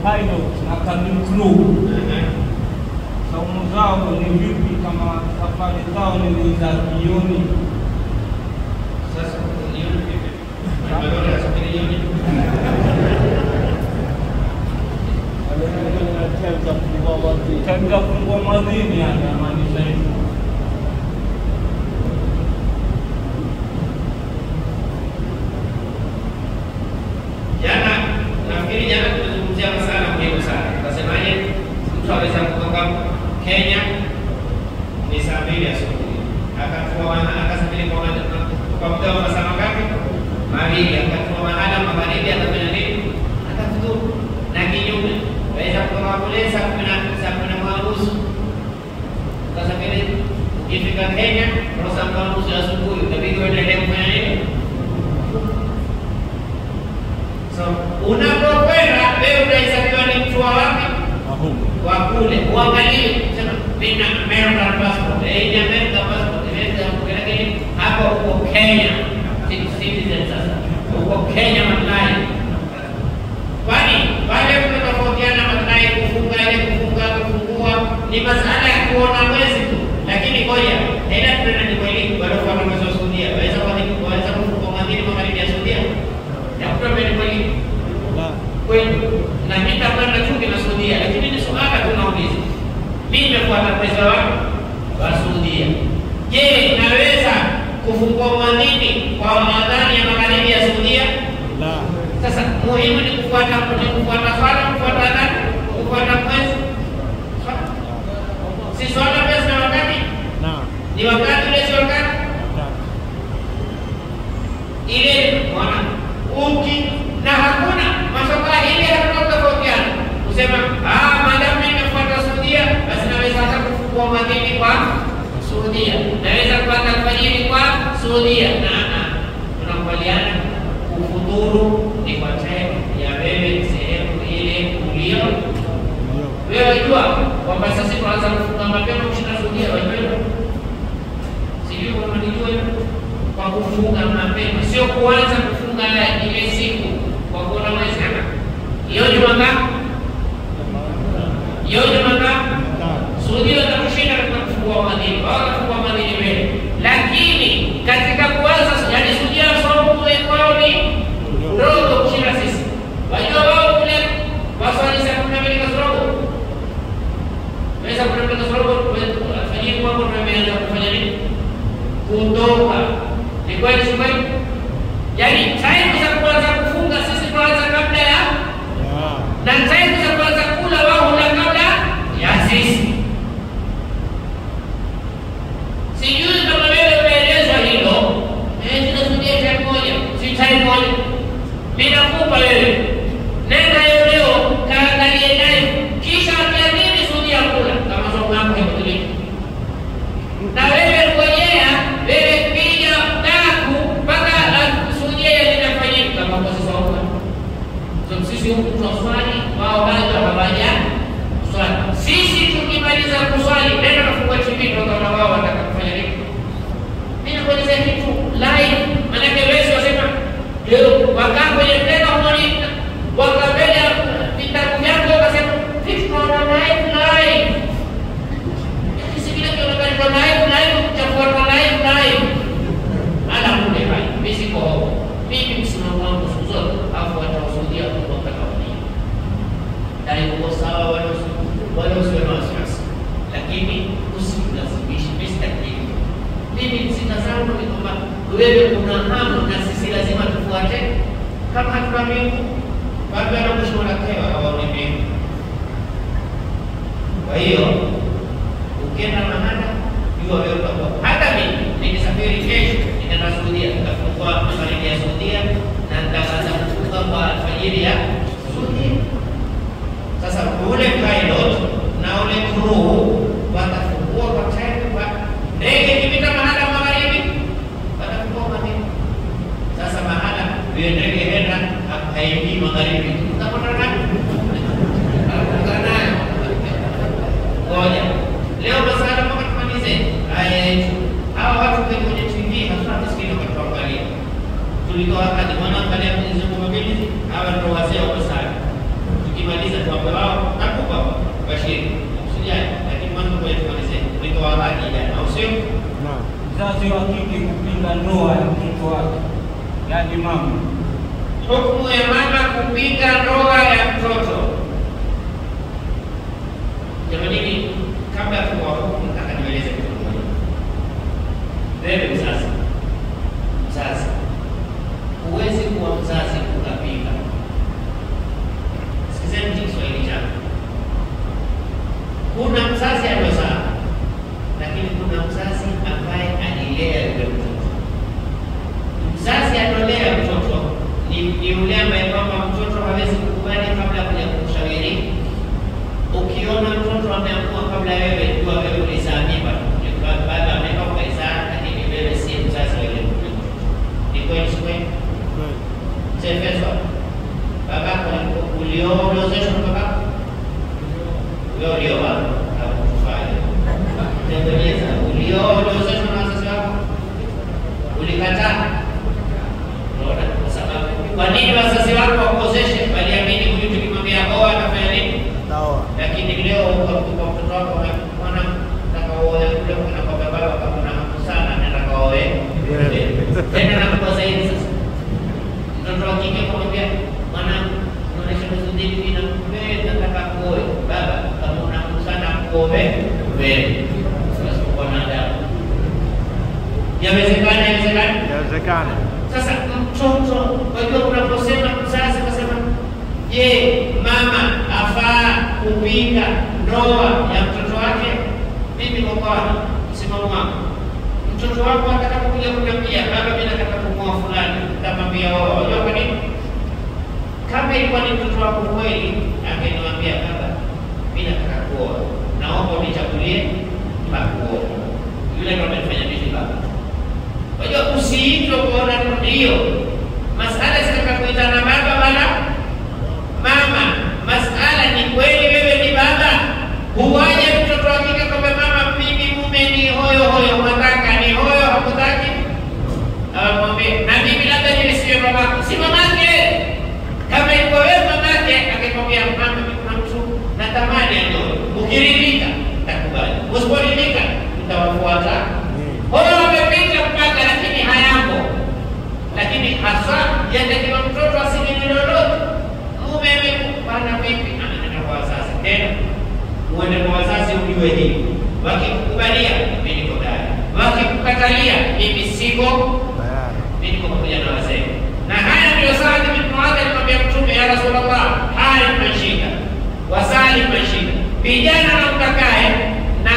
pilot na cabin crew. Saumu zao ni vipi kama safari zao ni za jioni? Sasa jioni vipi? Mbona safari jioni? Katika kufungua madini yanamaanisha hivyo. Nafikiri jana tulizungumzia masala muhimu sana. Tukasemaje? Mtu aweza kutoka Kenya ni saa 2 asubuhi. Akasafiri kwa muda wa masaa mangapi? 2. Akatua mahala magharibi atafanya nini? Atafuturu. Na kinyume, waweza kutoka kule saa 10:30. Ukasafiri ukifika Kenya kwa saa 10:30 asubuhi, utabidi uendelee kufanya nini? So, unapokwenda wewe unahesabiwa ni mtu wa wapi? Wa kule. Uangalie sema nina American passport, ni American passport, lakini hapo uko Kenya, citizen sasa. Uko Kenya matlai. Kwani wale tunatofautiana matlai kufunga ile kufungua ni masala ya kuona mwezi tu. Lakini ngoja, tena tuna ni kweli bado kwa mwezi wa Saudia. Waweza kufungua madini magharibi ya Saudia. Ya kutoka ni kweli. Kweli na nitakwenda chungi na Saudia, lakini ni swala tunauliza. Mimi nimefuata pesa wa Saudia. Je, naweza kufungua madini kwa madhani ya magharibi ya Saudia? La. Sasa muhimu ni kufuata swala, kufuata nani? Kufuata mwezi. Si swala pesa wakati? Naam. Ni wakati ile si wakati? Ile bwana na hakuna mashallah ile hakuna tofautiana. Usema madam nimefuata Saudia basi naweza hata kufungua madini kwa Saudia. Naweza kupata alfajiri kwa Saudia. Tunakubaliana kufuturu ni kwa time ya wewe sehemu ile ulio. Wewe jua kwamba sasa tunaanza kufunga mapema kushinda Saudia wewe. Sijui kama nijue kwa kufunga mapema sio kuanza kufunga ile siku kwa kuona mwezi hapa. Hiyo ni ngapi? Hiyo ni ngapi? Saudia watakushinda katika kufungua madini. Wao kufungua madini wewe. Lakini katika kuanza yani Saudia sababu kwao ni roho kushinda sisi. Wajua wao kule waswali saa 12 kasoro. Waweza kutoka kasoro afanyie kwa hapo tumeanza kufanya nini? Kutoka. Ni kweli si kweli? Yaani time za kuanza kufunga sisi tuanza kabla ya na time za kuanza kula wao hula kabla ya sisi. Sijui kama wewe umeelezwa hilo. Tunasudia time moja, si time moja. Bila kupa wewe. Nenda leo kaangalie nayo. Kisha akiamini sudia kula kama somo lako hilo. Na wewe ngojea, wewe piga daku mpaka sudia linafanyika kama kwa sasa huko. Sisi huku tunaswali, wao bado hawaja swali. Sisi tukimaliza kuswali, nenda kufungua TV kama wao wanataka kufanya nini? Mimi nakueleza kitu live, maana wewe wasema leo wakaa kwenye tena uone wakabela vitabu vyako wakasema fix na live. Sisi bila kuona live kuchafua live. Ala kule hai. Mimi siko hapo. Mimi msimamo wangu zote afu watausudia kutoka kauli. Dai kwa sawa wale usema sasa. Lakini usilazimishe mistake. Mimi sitazama ni kwamba wewe una hamu na sisi lazima tufuate kama hatuna mbingu. Bado anakushona tewa hawaoni mbingu. Kwa hiyo ukienda mahala jua wewe utakuwa hata mimi nikisafiri kesho nitaenda Saudia nitafungua magharibi ya Saudia na nitaanza kufunga kwa alfajiri ya Saudia. Sasa ule pilot na ule crew watafungua kwa time kwa ndege ikipita mahala magharibi watafungua madini. Sasa mahala wewe ndege henda haingii magharibi utapata nani? tukimaliza tuwape wao nakupa bashiri usijali, lakini mwanzo kwa tumalize wito wa haki jana, au sio? Mzazi wa kike kupinga ndoa ya mtoto wake, yaani mama. Hukumu ya mama kupinga ndoa ya mtoto. Jamani, kabla ya kuwa hukumu nataka nieleze kitu kimoja. Wewe mzazi, huwezi kuwa mzazi ukapinga. Sikizeni Kiswahili changu. Kuna mzazi aliyozaa, lakini kuna mzazi ambaye alilea yule mtoto. Mzazi alolea mtoto ni yule ambaye kwamba mtoto hawezi kukubali kabla ya kuja kumshauri. Ukiona mtoto ameamua kabla wewe, jua wewe ulizaa mimba, baba ametoka kuizaa, lakini wewe si mzazi wa yule mtoto. Ni kweli si kweli? Sefeso, babako uliozeshwa na babako? Wewe ulioa au kufanya? Tengeneza, uliozeshwa na wazazi wako? Ulikataa? Unaona kwa sababu kwa nini wazazi wako wakuozeshe? Waliamini huyu tukimwambia oa atafanya nini? Lakini leo kwa mtoto wako mwana nataka oe kule kuna kwa baba kama una hamu sana nataka oe. Tena na kwa zaidi sasa. Mtoto wa kike kumwambia mwanangu unaonyesha mzuri mimi nakupenda nataka kuoe. Baba kama una hamu sana kuoe wewe. Sasa kwa nada. Yawezekana. Sasa mtoto wajua unaposema mzazi unasema je, mama afaa kupinga ndoa ya mtoto wake? Mimi kwa msimamo wangu, mtoto wako atakapokuja kuniambia baba mimi nataka kumwoa fulani, nitamwambia oa. Unajua kwa nini? Kama ilikuwa ni mtoto wako kweli, angeniambia baba mimi nataka kuoa, naomba unichagulie pa kuoa. Yule ndo amefanya nini baba? Unajua usiitwe kuona ndio masala zitakapoitana baba wala mama. Masala ni kweli wewe ni baba, huwaje mtoto wa kike kwa mama mimi mume ni hoyo unataka ni hoyo hakutaki? Mwambie na mimi labda nilisiwe babako, si mamake. Kama iko wewe mamake akikwambia mama mimi kuna mtu natamani anioe, ukiridhika takubali, usiporidhika nitawafuata. Hoyo wamepita mpaka lakini hayako. Lakini hasa yatakiwa mtoto asijini lolote. Mume bana vipi anaenda kwa wazazi. Tena uende kwa wazazi ujue hivi. Wakikukubalia mimi niko tayari. Wakikukatalia mimi siko tayari. Mimi niko pamoja na wazee. Na haya ndio Saad bin Muadh alimwambia Mtume, ya Rasulullah, haya tunashika. Wasali tunashika. Vijana na mtakae na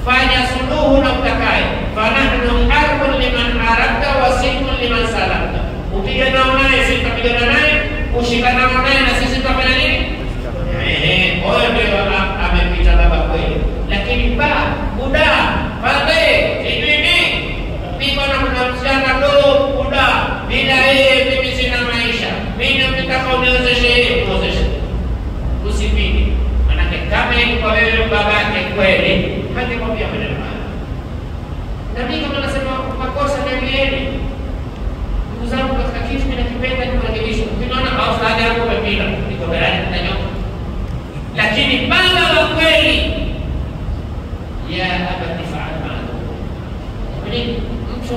fanya suluhu na mtakae. Fanahnu harbun liman harabta wa silmun liman salamta. Upigana naye sisi tutapigana naye, ushikana naye na sisi tutafanya nini? Huyo ndio amepita baba kweli. Lakini buda pale hivi mimi na msichana ndo buda bila yeye mimi sina maisha. Mimi nataka uniozeshe yeye, uniozeshe. Usipige. Maana kama yuko wewe babake kweli, hakikwambia maneno haya. Na mimi kama nasema makosa niambieni. Ndugu zangu katika kitu ninakipenda ni kurekebisha. Ukiona au saada yako umepita, niko tayari kutanyoka. Lakini baba wa kweli ya abati faal ma'ruf. Yaani mtu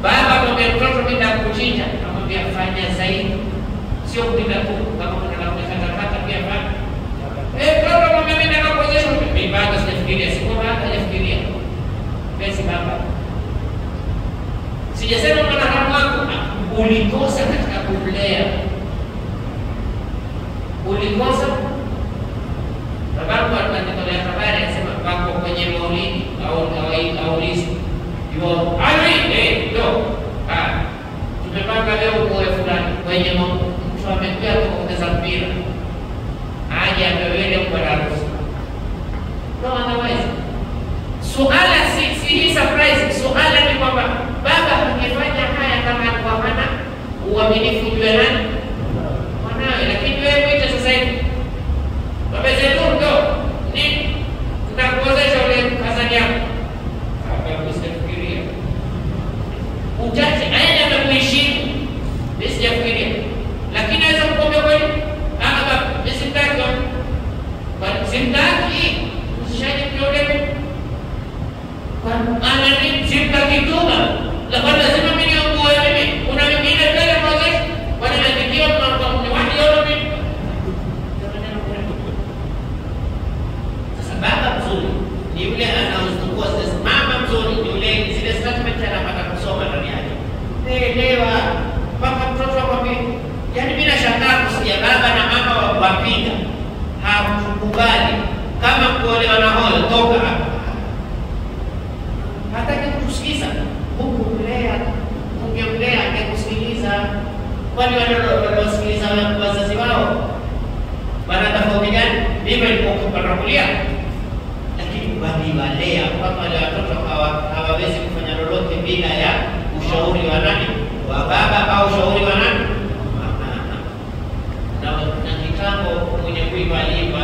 baba mwambie mtoto bila kuchinja, amwambia fanya zaidi. Sio bila tu kama kuna kata pia fanya. Baba mwambie mimi nataka kuonyesha mimi bado sijafikiria, siku baada hajafikiria. Basi baba. Sijasema mwana wako ulikosa katika kulea. Ulikosa. Babangu anatolea habari anasema wako kwenye maulidi au lisi. Yuo ali tumepanga leo kwa fulani kwenye mtu amekuja kuongeza mpira. Aje atawele kwa harusi. Ndio anaweza. Suala si hii surprise. Suala ni kwamba baba angefanya haya kama alikuwa hana uaminifu juu ya nani? Mwanawe. Lakini wewe mwite sasa hivi. Baba zetu ndo ni tutakuozesha ule kazani yako. Hapa usifikirie. Uchache aende amekuheshimu. Mimi sijafikiria. Lakini naweza kukwambia kweli, baba mimi tukapinga, hakukubali. Kama kuolewa na hoyo, toka hapa. Hataki kutusikiza. Mungu mlea, ungemlea angekusikiliza. Kwani wanaosikiliza wazazi wao wana tofauti gani? Mimi nilipopata kulia, lakini waliwalea kama wale watoto hawawezi kufanya lolote bila ya ushauri wa nani? Wa baba au ushauri wa nani? Na kitambo mwenye kuimba aliimba,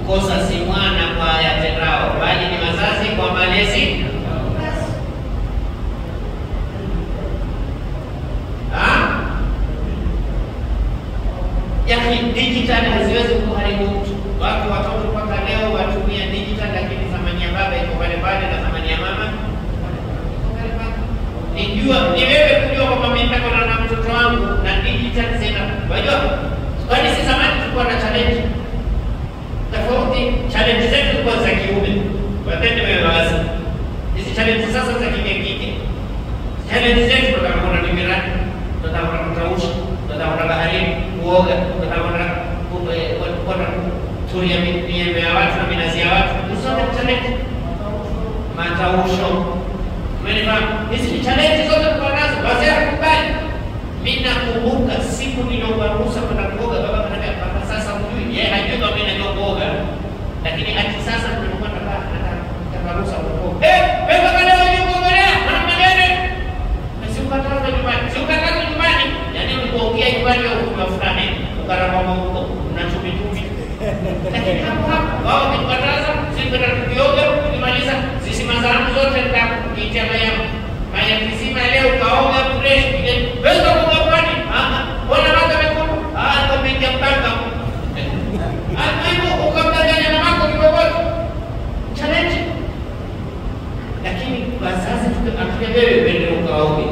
mkosa si mwana kwa yatendao, bali ni wazazi kwa malezi. Yaani digital haziwezi kuharibu mtu. Watoto mpaka leo watumia digital, lakini thamani ya baba iko pale pale na thamani ya mama ni wewe kujua kwamba mimi nitakuwa na mtoto wangu na digital zina. Unajua? Kwani si zamani tulikuwa na challenge tofauti, challenge zetu kwa za kiume. Watende wewe wazi. Hizi challenge sasa za kike. Challenge zetu tunataka ni miradi, tunataka kutausha, tunataka baharini, kuoga, tunataka kwenda tulia miembe ya watu na minazi ya watu. Hizo ni challenge. Matausho. Umeelewa? Hizi ni challenge zote tuko nazo. Wazee wakubali. Mimi nakumbuka siku niliomba ruhusa kwenda kuoga, baba ananiambia mpaka sasa hujui. Yeye hajui kama mimi najua kuoga. Lakini hadi sasa tunakwenda nataka ruhusa kuoga. Wewe baba leo unajua kuogelea? Mwana manene. Si ukataza nyumbani. Si ukataza nyumbani. Yaani ulipoongea nyumbani au kwa fulani, ukaramba huko, unachumichumi. Lakini hapo wao wakikataza, sisi kwenda kuoga, tukimaliza sisi mazalamu zote nitakuitia maya kisima leo kaoga fresh. Wewe unaoga kwani? Bona maka mekundu? Ndio mengi mpaka. Hapo ukamdanganya na mako kibogoto. Challenge. Lakini wazazi tukaambia wewe wende ukaoge.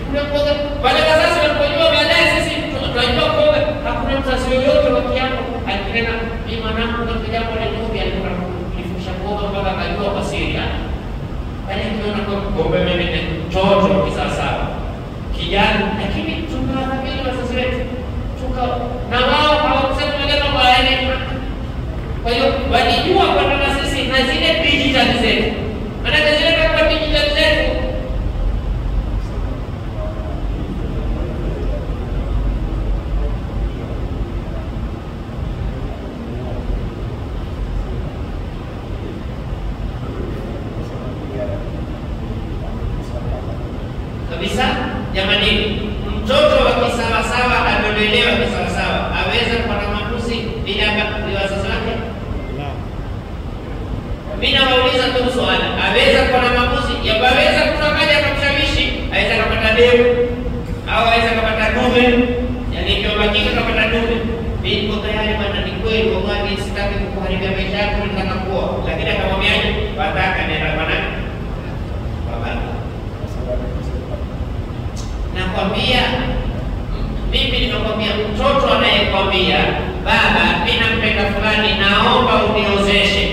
Kule kuoga, wale wazazi walipojua baadaye sisi tunajua kuoga, hakuna mzazi yoyote wa kiapo akinena mimi mwanangu ndio jambo la ndugu alikuwa anifundisha kuoga mpaka akajua kwa siri. Bali kiona kwa bombe mimi ni mtoto kisasa kijana, lakini tunawaambia wazazi wetu na wao hawakusema maneno bayana. Kwa hiyo walijua kwamba sisi na zile digital zetu, maana zile kwa digital zetu kabisa. Jamani, mtoto wa kisawasawa amelelewa kisawasawa, aweza kuwa na matusi bila wazazi wake? Mimi nawauliza tu swali, aweza kuwa na maamuzi yaweza kutokaje akamshawishi? Aweza kupata demu au aweza kupata dume? Yaani ikiwa hakika kupata dume, mimi niko tayari bwana, ni kweli wallahi sitaki kukuharibia maisha yako, nataka kuoa. Lakini akamwambiaje? Wataka nenda bwana baba. Nakwambia mimi nimekwambia, mtoto anayekwambia baba mimi nampenda fulani, naomba uniozeshe,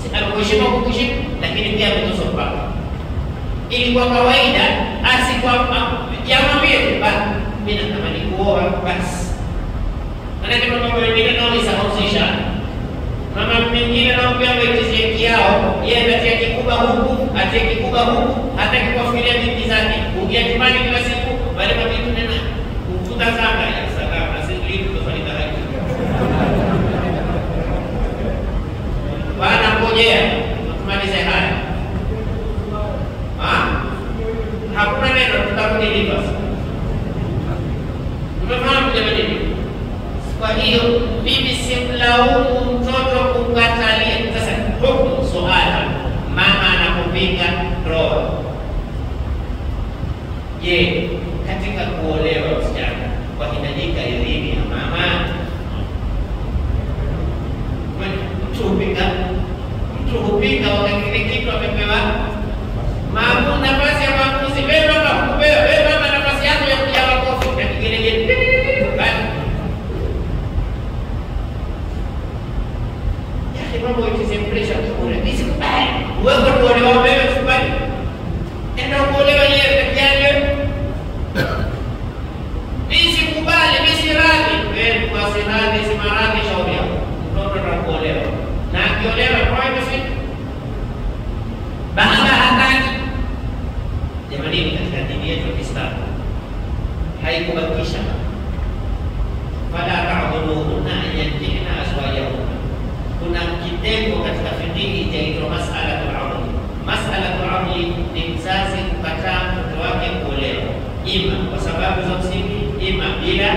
sitakuheshimu kukuheshimu, lakini pia mtosopa ili kwa kawaida asikwa jamwambie baba mimi natamani kuoa basi. Maana kama mambo mengine nao isahusisha mama mwingine nao pia wetizie kiao, yeye anatia kikubwa huku, atie kikubwa huku, hata kufikiria binti zake ukia nyumbani kila siku, bali mabinti nena tutazanga ya salama sisi tutafanya haki bana. Ngojea tumalize haya, hakuna neno, tutarudi lipa. Umefahamu jamani? Kwa hiyo mimi simlaumu mtoto kukatalia. Sasa hukumu swala, mama anapopinga ndoa, je, katika kuolewa msichana wahitajika idhini ya mama? Mtu hupinga wakati kile kitu amepewa maamuzi, nafasi ya maamuzi. Wewe mama hukupewa, wewe mama nafasi yako ya kuja makofi na kigelegele. Mambo ikisempresha kule nisi kubali wewe kuolewa, wewe kubali enda kuolewa yeye peke yake. Nisi kubali, nisi radhi, wewe kwa radhi si maradhi, shauri yako. ima kwa sababu za msingi, ima bila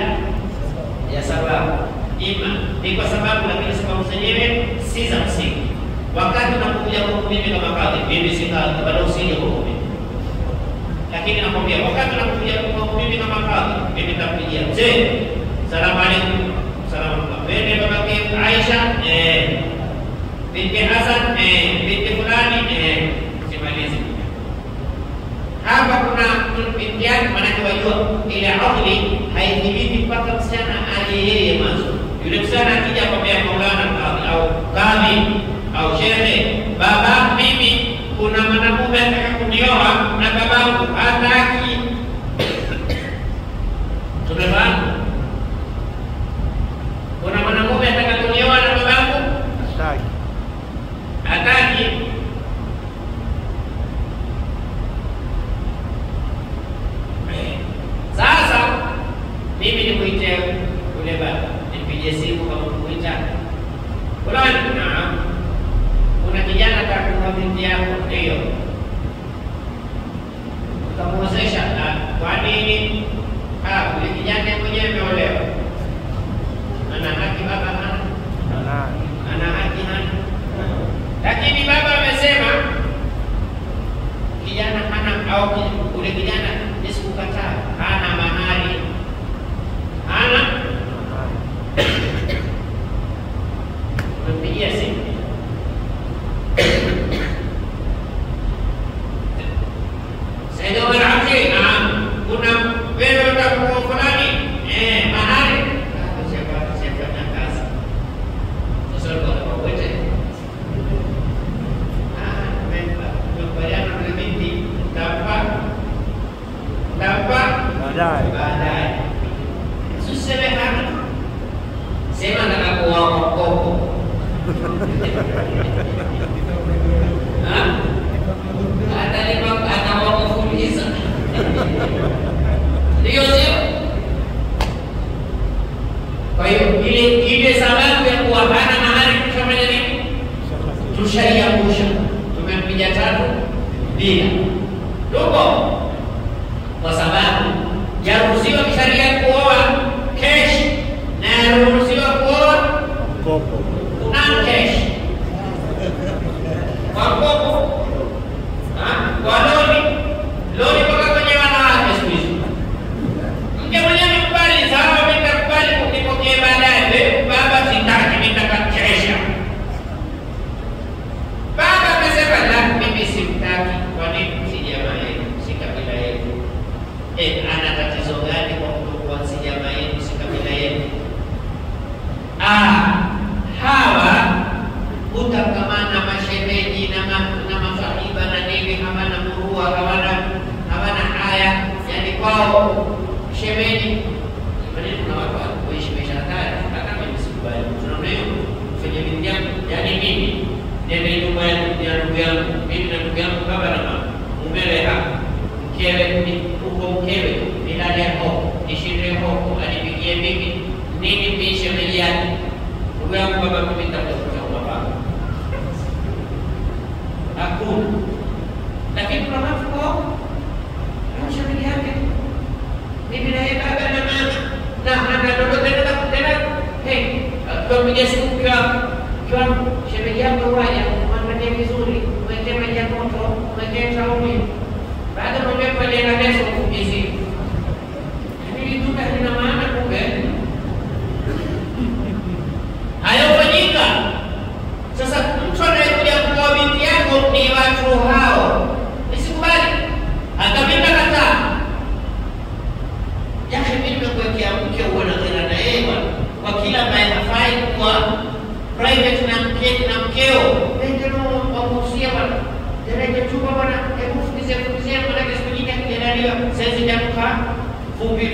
ya sababu, ima ni kwa sababu lakini sababu zenyewe si za msingi. Wakati unakuja huko mimi kama kadhi, mimi si kadhi, bado usije huko mimi. Lakini nakwambia wakati unakuja huko mimi kama kadhi, mimi nitakupigia mzee, salamu alaykum, salamu alaykum. Wewe babake Aisha, binti Hasan, binti fulani, simalizi. Hapa kuna binti yake, maana wajua ile akili haithibiti mpaka msichana aje yeye mwanzo. Yule msichana akija akwambia Maulana au kadhi au shehe, baba mimi kuna mwanamume anataka kunioa na babangu hataki. Tumefahamu? Kuna mwanamume anataka kunioa na babangu hataki. Sasa mimi nimuite yule baba, nipigie simu kama kumuita fulani, kuna kijana atakuwa binti yako, ndio utamwozesha. Kwa nini? Yule kijana mwenyewe ameolewa, ana haki baba, ana haki hana. Lakini baba amesema kijana hana, au ule kijana nisikukataa, hana mahari, hana. Mpigia simu Sayyid Umar Abdi, kuna wewe utakuwa fulani, mahari siapa na kazi. Sasa kwa wote tukubaliana na binti baadaye. Usiseme hana, sema nakakuwa mkopo. Atawakufuliza. Ndio sio? Kwa hiyo ile sababu ya kuwa hana mahari kufanya nini? Tushaiangusha. Tumempiga tatu bila. Ndugu, kwa sababu yaruhusiwa kisheria kuoa cash na yaruhusiwa kuoa mkopo. Kuna cash kwa mkopo, kwa loni mpaka kwenye wanawake siku hizi. Mke mwenyewe mkubali, sawa, mimi nitakubali kunipokea baadaye. Wewe baba sitaki, mimi nitakakesha. Baba amesema la, mimi simtaki. Kwa nini? Si jamaa yetu, si kabila yetu. Ana tatizo gani kwa kutokuwa si jamaa yetu, si kabila yetu? Hawa utakamana mashemeji na mafahiba na nini, hawana murua, hawana haya. Yani kwao shemeji, maneno kuna watu kuishi maisha hatari. Hata mimi sikubali. Tunaona hiyo kwenye binti yangu, yani mimi nende nyumba ya ndugu yangu, mimi na ndugu yangu baba na mama, mumele hapa, mkewe huko, mkewe nilale hapo, nishinde hapo, anipigie mimi nini mimi shemeji yake. Ndugu yangu baba, mimi nitakuta baba hakuna. Lakini kuna watu kwa shemeji yake, mimi na yeye baba na mama na ndoto tena kwa mpigia simu kwa shemeji yako waja, mwangalie vizuri, mwekee maji ya moto, mwekee shauri. Baada ya mwekee pale na leso hizi. Mimi duka lina maana kumbe. Hayofanyika. Sasa mtu anayekuja kwa binti yako ni watu hao. Nisikubali. Hata mimi nakataa. Yake mimi nimekuwekea mke uone tena na yeye kwa kila ambaye hafai kuwa private na mkeo. Ndio wakuhusia bwana. Ndio chupa bwana, hebu fukizie maana kesho nyingine akiendelea sasa nitakuka fupi.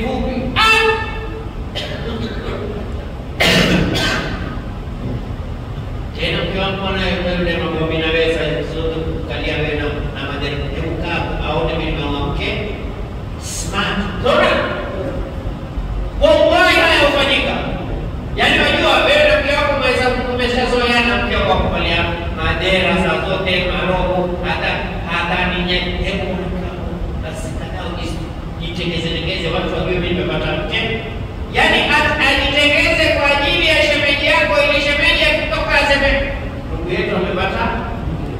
Tena mkiwa mbona yule mambo vinaweza zote kukalia wewe na madhehebu kapu au ni mimi mwanamke smart. Bora. Wallahi haya hufanyika. Yaani wajua wewe na mke wako umeshazoeana, mke wako kupalia madera za zote maroho hata ni hebu basi kadao jitengeze watu wajue mimi nimepata mke. Yaani ajitengeze kwa ajili ya shemeji yako, ili shemeji akitoka aseme ndugu yetu amepata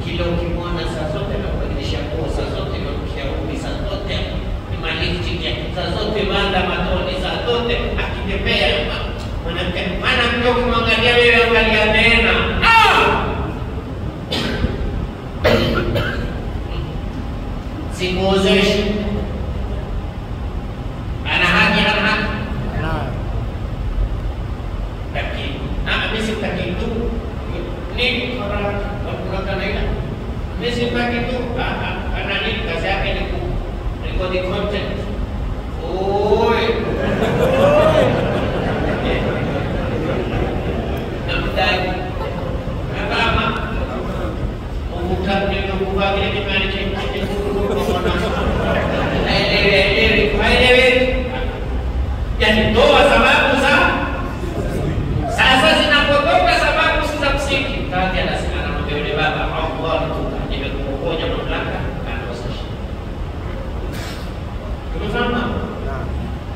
kilo. Ukimwona saa zote anabadilisha nguo, saa zote anakushia umi, saa zote ni malifti, saa zote banda matoni, saa zote akitembea mwanamke. Mwanamke ukimwangalia wewe angalia tena. Sikuozeshi. Ana haki, ana haki. Tapi, misi taki itu ni orang menggunakan itu. Misi taki itu, karena ini kasih apa ini recording content. Oi. Nampak. Apa? Bukan dia bukan dia di mana cek. Jadi doa sababu sasa zinapotoka sababu za msingi, kati anamwambia yule baba, Allah nimekupokonya mamlaka anaosha. Tumefahamu?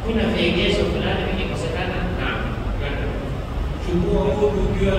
Kuna vigezo fulani vikikosekana, chukua udhu ukiwa